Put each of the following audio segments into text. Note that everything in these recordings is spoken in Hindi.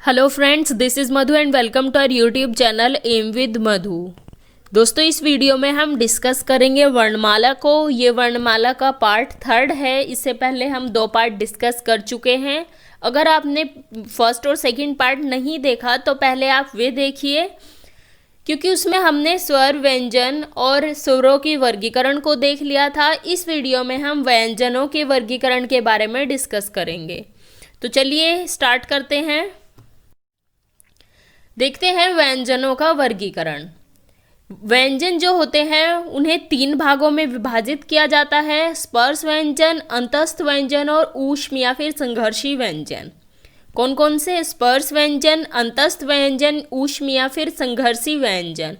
Hello friends, this is Madhu and welcome to our YouTube channel M with Madhu. दोस्तों, इस वीडियो में हम डिस्कस करेंगे वर्णमाला को। ये वर्णमाला का पार्ट 3 है। इससे पहले हम 2 पार्ट डिस्कस कर चुके हैं। अगर आपने फर्स्ट और सेकंड पार्ट नहीं देखा तो पहले आप वे देखिए, क्योंकि उसमें हमने स्वर, व्यंजन और स्वरों की वर्गीकरण को देख लिया था। इस वीडियो में हम व्यंजनों के वर्गीकरण के बारे में डिस्कस करेंगे। तो चलिए स्टार्ट करते हैं। देखते हैं व्यंजनों का वर्गीकरण। व्यंजन जो होते हैं उन्हें 3 भागों में विभाजित किया जाता है: स्पर्श व्यंजन, अंतस्थ व्यंजन और ऊष्म या फिर संघर्षी व्यंजन। कौन कौन से? स्पर्श व्यंजन, अंतस्थ व्यंजन, ऊष्म या फिर संघर्षी व्यंजन।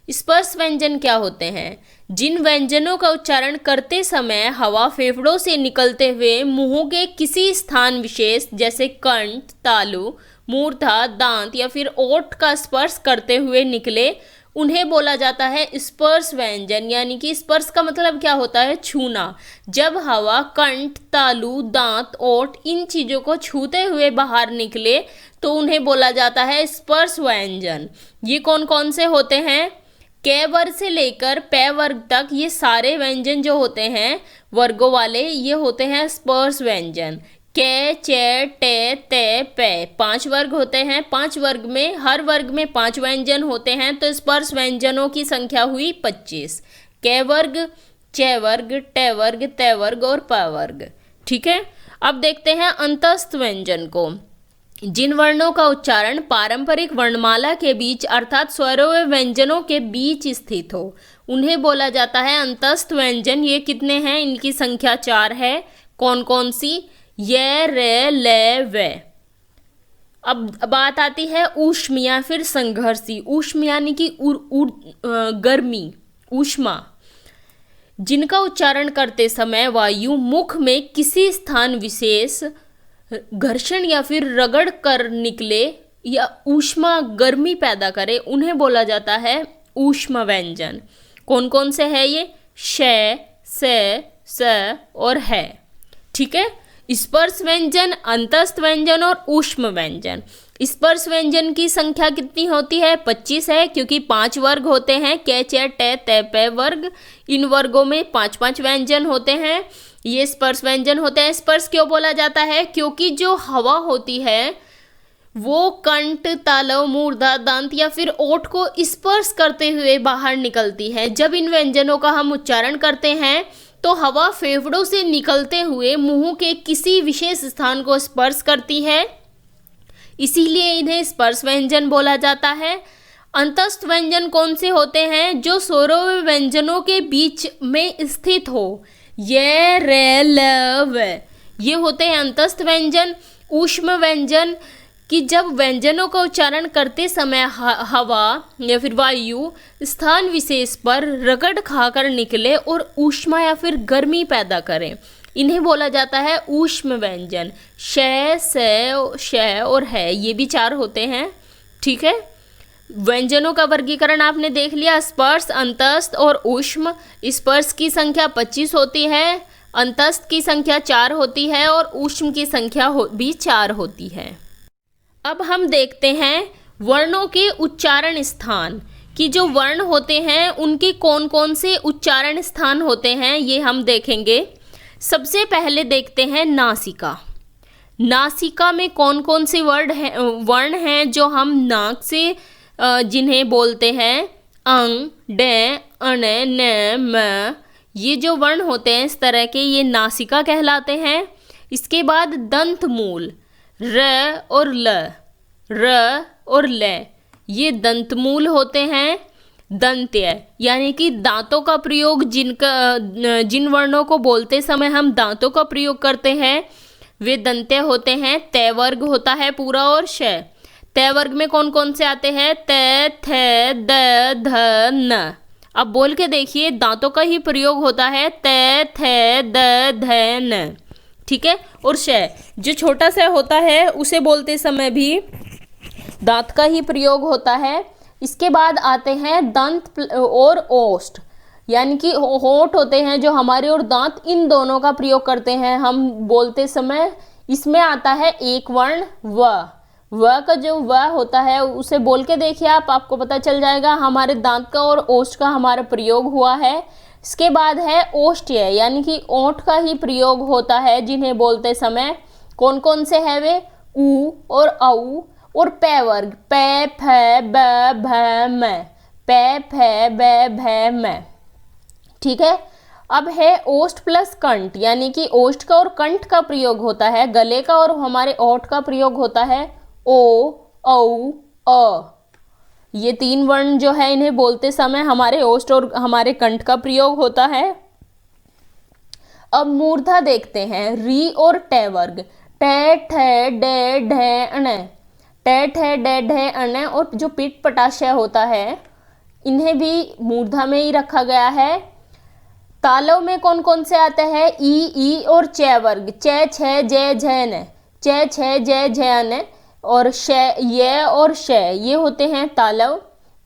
स्पर्श व्यंजन क्या होते हैं? जिन व्यंजनों का उच्चारण करते समय हवा फेफड़ों से निकलते हुए मुंह के किसी स्थान विशेष जैसे कंठ, तालु, मूर्धा, दांत या फिर ओठ का स्पर्श करते हुए निकले, उन्हें बोला जाता है स्पर्श व्यंजन। यानी कि स्पर्श का मतलब क्या होता है? छूना। जब हवा कंठ, तालु, दांत, ओठ इन चीज़ों को छूते हुए बाहर निकले तो उन्हें बोला जाता है स्पर्श व्यंजन। ये कौन कौन से होते हैं? क वर्ग से लेकर प वर्ग तक ये सारे व्यंजन जो होते हैं वर्गों वाले, ये होते हैं स्पर्श व्यंजन। क, च, ट, त, प 5 वर्ग होते हैं। 5 वर्ग में हर वर्ग में 5 व्यंजन होते हैं, तो स्पर्श व्यंजनों की संख्या हुई 25। क वर्ग, च वर्ग, ट वर्ग, त वर्ग और प वर्ग। ठीक है। अब देखते हैं अंतस्थ व्यंजन को। जिन वर्णों का उच्चारण पारंपरिक वर्णमाला के बीच अर्थात स्वरों व व्यंजनों के बीच स्थित हो, उन्हें बोला जाता है अंतस्थ व्यंजन। ये कितने हैं? इनकी संख्या 4 है। कौन कौन सी? य, र, ल, व। अब बात आती है ऊष्म या फिर संघर्षी। ऊष्म यानी कि गर्मी, ऊष्मा, जिनका उच्चारण करते समय वायु मुख में किसी स्थान विशेष घर्षण या फिर रगड़ कर निकले या ऊष्मा गर्मी पैदा करे, उन्हें बोला जाता है ऊष्म व्यंजन। कौन कौन से है ये? श, स, स और है। ठीक है। स्पर्श व्यंजन, अंतस्थ व्यंजन और ऊष्म व्यंजन। स्पर्श व्यंजन की संख्या कितनी होती है? 25 है, क्योंकि 5 वर्ग होते हैं। क, च, ट, त, प वर्ग। इन वर्गों में 5-5 व्यंजन होते हैं। ये स्पर्श व्यंजन होते हैं। स्पर्श क्यों बोला जाता है? क्योंकि जो हवा होती है वो कंठ, तालव, मूर्धा, दांत या फिर ओठ को स्पर्श करते हुए बाहर निकलती है। जब इन व्यंजनों का हम उच्चारण करते हैं तो हवा फेफड़ों से निकलते हुए मुंह के किसी विशेष स्थान को स्पर्श करती है, इसीलिए इन्हें स्पर्श व्यंजन बोला जाता है। अंतस्थ व्यंजन कौन से होते हैं? जो स्वरों व व्यंजनों के बीच में स्थित हो। य, र, ल, व ये होते हैं अंतस्थ व्यंजन। ऊष्म व्यंजन कि जब व्यंजनों का उच्चारण करते समय हवा या फिर वायु स्थान विशेष पर रगड़ खाकर निकले और ऊष्मा या फिर गर्मी पैदा करें, इन्हें बोला जाता है ऊष्म व्यंजन। श, स, श और है, ये भी 4 होते हैं। ठीक है। व्यंजनों का वर्गीकरण आपने देख लिया: स्पर्श, अंतस्थ और ऊष्म। स्पर्श की संख्या 25 होती है, अंतस्थ की संख्या 4 होती है और ऊष्म की संख्या भी 4 होती है। अब हम देखते हैं वर्णों के उच्चारण स्थान कि जो वर्ण होते हैं उनके कौन कौन से उच्चारण स्थान होते हैं, ये हम देखेंगे। सबसे पहले देखते हैं नासिका। नासिका में कौन कौन से वर्ण हैं जो हम नाक से जिन्हें बोलते हैं अंग, ड, अण, न, म। ये जो वर्ण होते हैं इस तरह के, ये नासिका कहलाते हैं। इसके बाद दंत मूल, र और ल, र और ल, ये दंतमूल होते हैं। दंत्य यानी कि दांतों का प्रयोग, जिन वर्णों को बोलते समय हम दांतों का प्रयोग करते हैं वे दंत्य होते हैं। त वर्ग होता है पूरा और श। त वर्ग में कौन कौन से आते हैं? त, थ, द, ध, न। अब बोल के देखिए, दांतों का ही प्रयोग होता है। त, थ, द, ध, न। ठीक है। और श जो छोटा सा होता है उसे बोलते समय भी दांत का ही प्रयोग होता है। इसके बाद आते हैं दंत और ओष्ठ, यानी कि होंठ होते हैं जो हमारे और दांत, इन दोनों का प्रयोग करते हैं हम बोलते समय। इसमें आता है एक वर्ण व। व का जो व होता है उसे बोल के देखिए आप, आपको पता चल जाएगा हमारे दांत का और ओष्ठ का हमारा प्रयोग हुआ है। इसके बाद है ओष्ठ्य, यानी कि ओंठ का ही प्रयोग होता है जिन्हें बोलते समय। कौन कौन से है वे? उ और औ और पै वर्ग, पै फै ब भ म, पै फै ब भ म। ठीक है। अब है ओष्ठ प्लस कंठ, यानी कि ओष्ठ का और कंठ का प्रयोग होता है। गले का और हमारे ओठ का प्रयोग होता है ओ, औ, अ। ये तीन वर्ण जो है इन्हें बोलते समय हमारे ओष्ठ और हमारे कंठ का प्रयोग होता है। अब मूर्धा देखते हैं, री और टे वर्ग, टे ठे डे ढे अण, टे ठे डे ढे अण। और जो पीठ पटाशय होता है इन्हें भी मूर्धा में ही रखा गया है। तालव में कौन कौन से आते हैं? ई और चे वर्ग, चे छे जे झैन, चे छे जे झैन। और शे ये और शे ये होते हैं तालव।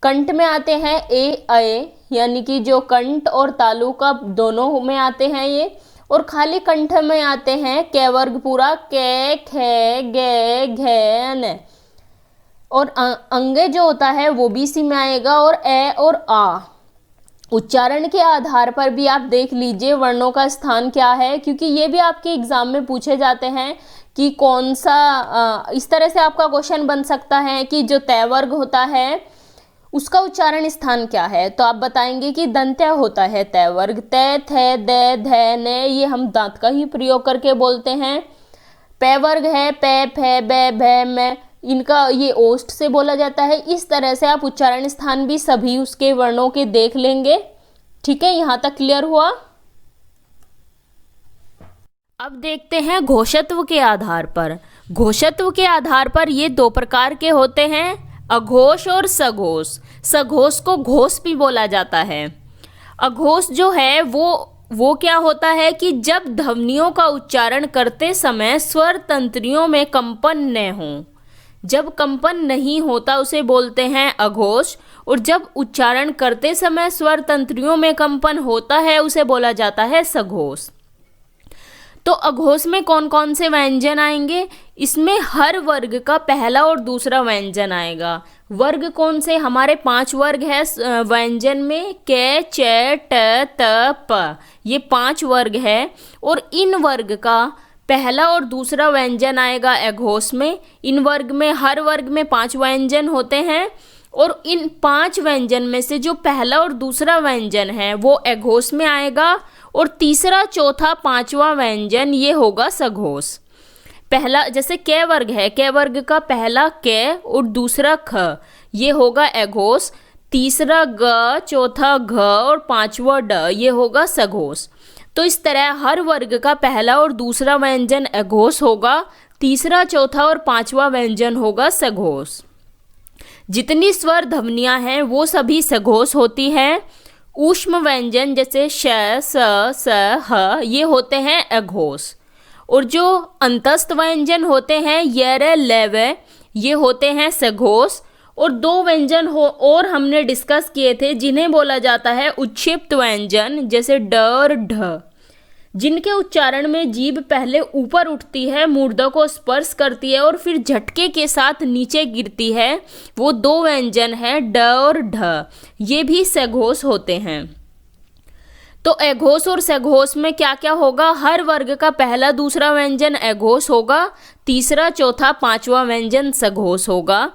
कंठ में आते हैं ए अय, यानी कि जो कंठ और तालु का दोनों में आते हैं ये। और खाली कंठ में आते हैं कै वर्ग पूरा, के खे गे घे न। और अंगे जो होता है वो भी इसी में आएगा, और ए और आ। उच्चारण के आधार पर भी आप देख लीजिए वर्णों का स्थान क्या है, क्योंकि ये भी आपके एग्जाम में पूछे जाते हैं कि कौन सा इस तरह से आपका क्वेश्चन बन सकता है कि जो तय वर्ग होता है उसका उच्चारण स्थान क्या है। तो आप बताएंगे कि दंत्य होता है तय वर्ग, तय थे दे धे ने, ये हम दांत का ही प्रयोग करके बोलते हैं। पै वर्ग है पै फै बै भै मै, इनका ये ओष्ठ से बोला जाता है। इस तरह से आप उच्चारण स्थान भी सभी उसके वर्णों के देख लेंगे। ठीक है, यहां तक क्लियर हुआ। अब देखते हैं घोषत्व के आधार पर। घोषत्व के आधार पर ये दो प्रकार के होते हैं, अघोष और सघोष। सघोष को घोष भी बोला जाता है। अघोष जो है वो क्या होता है कि जब ध्वनियों का उच्चारण करते समय स्वर तंत्रियों में कंपन न हो, जब कंपन नहीं होता उसे बोलते हैं अघोष। और जब उच्चारण करते समय स्वर तंत्रियों में कंपन होता है उसे बोला जाता है सघोष। तो अघोष में कौन कौन से व्यंजन आएंगे? इसमें हर वर्ग का पहला और दूसरा व्यंजन आएगा। वर्ग कौन से? हमारे 5 वर्ग है व्यंजन में, के च ट त प, ये 5 वर्ग है। और इन वर्ग का पहला और दूसरा व्यंजन आएगा अघोष में। इन वर्ग में हर वर्ग में 5 व्यंजन होते हैं, और इन 5 व्यंजन में से जो पहला और दूसरा व्यंजन है वो अघोष में आएगा, और तीसरा चौथा पांचवा व्यंजन ये होगा सघोष। पहला जैसे कै वर्ग है, कै वर्ग का पहला कै और दूसरा ख, ये होगा अघोष। तीसरा ग, चौथा घ और पांचवा ड, ये होगा सघोष। तो इस तरह हर वर्ग का पहला और दूसरा व्यंजन अघोष होगा, तीसरा चौथा और पांचवा व्यंजन होगा सघोष। जितनी स्वर ध्वनियां हैं वो सभी सघोष होती हैं। ऊष्म व्यंजन जैसे श, स, ह, ये होते हैं अघोष। और जो अंतस्थ व्यंजन होते हैं यर लेव, ये होते हैं सघोष। और 2 व्यंजन और हमने डिस्कस किए थे जिन्हें बोला जाता है उच्छिप्त व्यंजन, जैसे ड और ढ, जिनके उच्चारण में जीभ पहले ऊपर उठती है, मूर्धा को स्पर्श करती है और फिर झटके के साथ नीचे गिरती है। वो 2 व्यंजन है ड और ढ, ये भी सघोष होते हैं। तो अघोष और सघोष में क्या क्या होगा? हर वर्ग का पहला दूसरा व्यंजन अघोष होगा, तीसरा चौथा पांचवा व्यंजन सघोष होगा।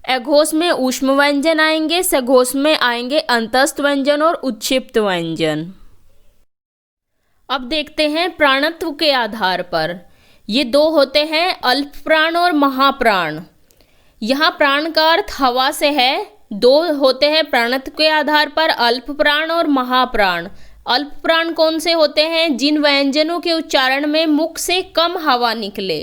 अघोष में ऊष्म व्यंजन आएंगे, सघोष में आएंगे अंतस्थ व्यंजन और उच्छिप्त व्यंजन। अब देखते हैं प्राणत्व के आधार पर। ये 2 होते हैं, अल्प प्राण और महाप्राण। यहाँ प्राण का अर्थ हवा से है। 2 होते हैं प्राणत्व के आधार पर, अल्प प्राण और महाप्राण। अल्प प्राण कौन से होते हैं? जिन व्यंजनों के उच्चारण में मुख से कम हवा निकले।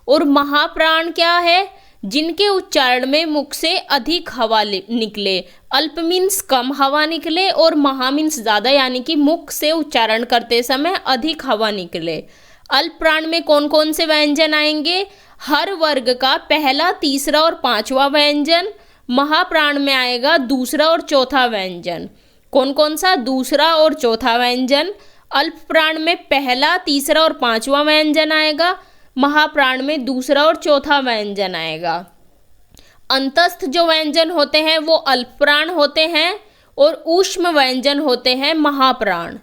और महाप्राण क्या है? जिनके उच्चारण में मुख से अधिक हवा निकले। अल्प मीन्स कम हवा निकले और महा मीन्स ज़्यादा, यानी कि मुख से उच्चारण करते समय अधिक हवा निकले। अल्प प्राण में कौन कौन से व्यंजन आएंगे? हर वर्ग का पहला, तीसरा और पांचवा व्यंजन। महाप्राण में आएगा दूसरा और चौथा व्यंजन। कौन कौन सा? दूसरा और चौथा व्यंजन। अल्प प्राण में पहला, तीसरा और पांचवा व्यंजन आएगा। महाप्राण में दूसरा और चौथा व्यंजन आएगा। अंतस्थ जो व्यंजन होते हैं वो अल्पप्राण होते हैं और ऊष्म व्यंजन होते हैं महाप्राण।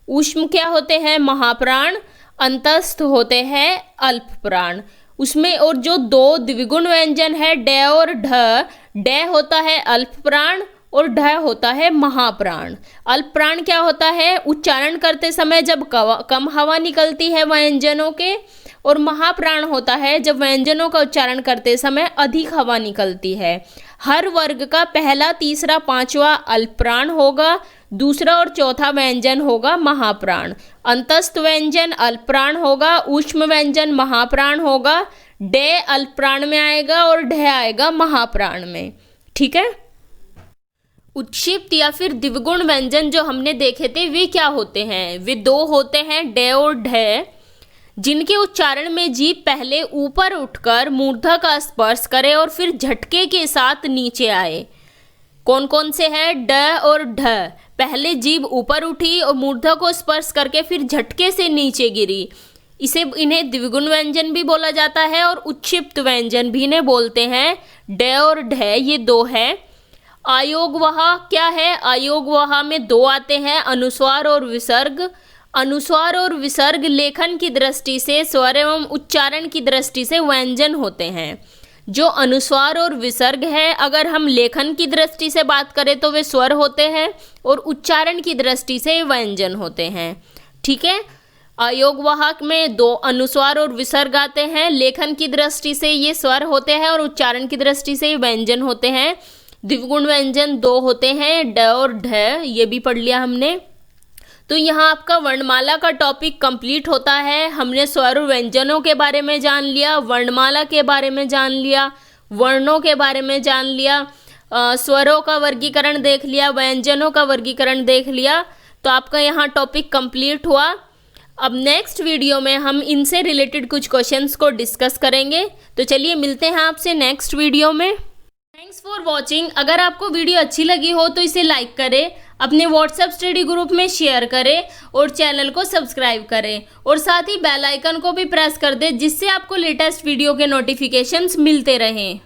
ऊष्म क्या होते हैं? महाप्राण। अंतस्थ होते हैं अल्पप्राण। उसमें और जो दो द्विगुण व्यंजन है ड और ढ, ड होता है अल्पप्राण और ढ होता है महाप्राण। अल्पप्राण क्या होता है? उच्चारण करते समय जब कम हवा निकलती है व्यंजनों के, और महाप्राण होता है जब व्यंजनों का उच्चारण करते समय अधिक हवा निकलती है। हर वर्ग का पहला, तीसरा, पांचवा अल्पप्राण होगा, दूसरा और चौथा व्यंजन होगा महाप्राण। अंतस्थ व्यंजन अल्पप्राण होगा, ऊष्म व्यंजन महाप्राण होगा, ड अल्पप्राण में आएगा और ढ आएगा महाप्राण में। ठीक है। उत्क्षिप्त या फिर द्विगुण व्यंजन जो हमने देखे थे वे क्या होते हैं? वे दो होते हैं ड और ढ, जिनके उच्चारण में जीभ पहले ऊपर उठकर मूर्धा का स्पर्श करे और फिर झटके के साथ नीचे आए। कौन कौन से हैं? ड और ढ। पहले जीभ ऊपर उठी और मूर्धा को स्पर्श करके फिर झटके से नीचे गिरी, इन्हें द्विगुण व्यंजन भी बोला जाता है और उत्क्षिप्त व्यंजन भी इन्हें बोलते हैं। ड और ढ ये दो है। आयोगवाह क्या है? आयोगवाह में दो आते हैं, अनुस्वार और विसर्ग। अनुस्वार और विसर्ग लेखन की दृष्टि से, स्वर एवं उच्चारण की दृष्टि से व्यंजन होते हैं। जो अनुस्वार और विसर्ग है, अगर हम लेखन की दृष्टि से बात करें तो वे स्वर होते हैं और उच्चारण की दृष्टि से व्यंजन होते हैं। ठीक है। अयोगवाहक में दो अनुस्वार और विसर्ग आते हैं, लेखन की दृष्टि से ये स्वर होते हैं और उच्चारण की दृष्टि से ये व्यंजन होते हैं। द्विगुण व्यंजन दो होते हैं, ड और ढ, ये भी पढ़ लिया हमने। तो यहाँ आपका वर्णमाला का टॉपिक कंप्लीट होता है। हमने स्वर और व्यंजनों के बारे में जान लिया, वर्णमाला के बारे में जान लिया, वर्णों के बारे में जान लिया, स्वरों का वर्गीकरण देख लिया, व्यंजनों का वर्गीकरण देख लिया। तो आपका यहाँ टॉपिक कंप्लीट हुआ। अब नेक्स्ट वीडियो में हम इनसे रिलेटेड कुछ क्वेश्चंस को डिस्कस करेंगे। तो चलिए मिलते हैं आपसे नेक्स्ट वीडियो में। Thanks for watching. अगर आपको वीडियो अच्छी लगी हो तो इसे लाइक करें, अपने व्हाट्सएप स्टडी ग्रुप में शेयर करें और चैनल को सब्सक्राइब करें और साथ ही बेल आइकन को भी प्रेस कर दें, जिससे आपको लेटेस्ट वीडियो के नोटिफिकेशंस मिलते रहें।